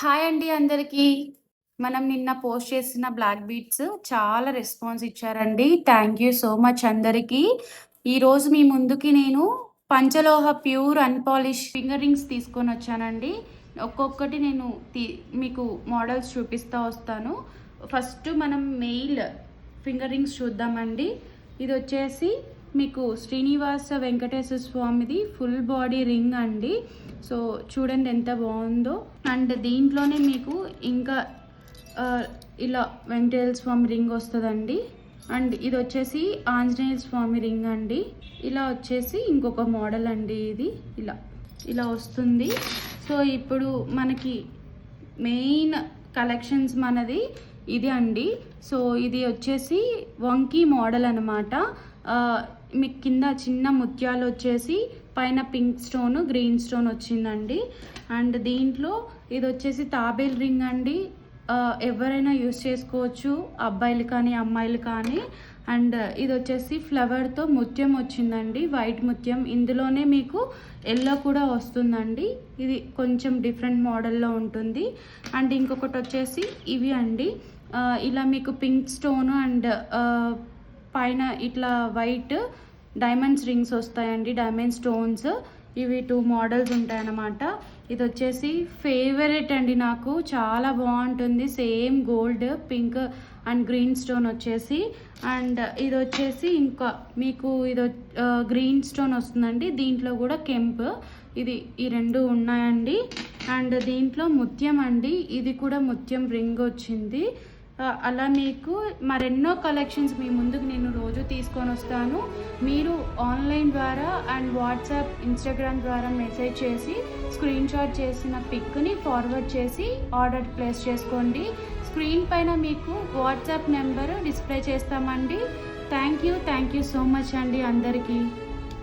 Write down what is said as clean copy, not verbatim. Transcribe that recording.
Hi అండి అందరికీ. మనం నిన్న పోస్ట్ చేసిన బ్లాక్ బీట్స్ చాలా రెస్పాన్స్ ఇచ్చారండి. థ్యాంక్ యూ సో మచ్ అందరికీ. ఈరోజు మీ ముందుకి నేను పంచలోహ ప్యూర్ అన్‌పాలిష్ ఫింగర్ రింగ్స్ తీసుకొనొచ్చానండి. ఒక్కొక్కటి నేను మీకు మోడల్స్ చూపిస్తా వస్తాను. ఫస్ట్ మనం మెయిల్ ఫింగర్ రింగ్స్ చూద్దామండి. ఇదొచ్చేసి మీకు శ్రీనివాస వెంకటేశ్వర స్వామిది ఫుల్ బాడీ రింగ్ అండి. సో చూడండి ఎంత బాగుందో. అండ్ దీంట్లోనే మీకు ఇంకా ఇలా వెంకటేశ్వర స్వామి రింగ్ వస్తుందండి. అండ్ ఇది వచ్చేసి ఆంజనేయ స్వామి రింగ్ అండి. ఇలా వచ్చేసి ఇంకొక మోడల్ అండి. ఇది ఇలా ఇలా వస్తుంది. సో ఇప్పుడు మనకి మెయిన్ కలెక్షన్స్ మనది ఇది అండి. సో ఇది వచ్చేసి వంకీ మోడల్ అనమాట. మీకు కింద చిన్న ముత్యాలు వచ్చేసి పైన పింక్ స్టోన్ గ్రీన్ స్టోన్ వచ్చిందండి. అండ్ దీంట్లో ఇది వచ్చేసి తాబేల్ రింగ్ అండి. ఎవరైనా యూస్ చేసుకోవచ్చు, అబ్బాయిలు కానీ అమ్మాయిలు కానీ. అండ్ ఇది వచ్చేసి ఫ్లవర్తో ముత్యం వచ్చిందండి, వైట్ ముత్యం. ఇందులోనే మీకు ఎల్లో కూడా వస్తుందండి. ఇది కొంచెం డిఫరెంట్ మోడల్లో ఉంటుంది. అండ్ ఇంకొకటి వచ్చేసి ఇవి అండి. ఇలా మీకు పింక్ స్టోన్ అండ్ పైన ఇట్లా వైట్ డైమండ్స్ రింగ్స్ వస్తాయండి, డైమండ్ స్టోన్స్. ఇవి 2 మోడల్స్ ఉంటాయన్నమాట. ఇది వచ్చేసి ఫేవరెట్ అండి, నాకు చాలా బాగుంటుంది. Same gold pink and green stone వచ్చేసి. అండ్ ఇది వచ్చేసి ఇంకా మీకు ఇది గ్రీన్ స్టోన్ వస్తుందండి. దీంట్లో కూడా కెంప్. ఇది ఈ 2 ఉన్నాయండి. అండ్ దీంట్లో ముత్యం అండి, ఇది కూడా ముత్యం రింగ్ వచ్చింది. అలా మీకు మరెన్నో కలెక్షన్స్ మీ ముందుకు నేను రోజు తీసుకొని వస్తాను. మీరు ఆన్లైన్ ద్వారా అండ్ వాట్సాప్, ఇన్స్టాగ్రామ్ ద్వారా మెసేజ్ చేసి స్క్రీన్ షాట్ చేసిన పిక్ని ఫార్వర్డ్ చేసి ఆర్డర్ ప్లేస్ చేసుకోండి. స్క్రీన్ పైన మీకు వాట్సాప్ నెంబరు డిస్ప్లే చేస్తామండి. థ్యాంక్ యూ సో మచ్ అండి అందరికీ.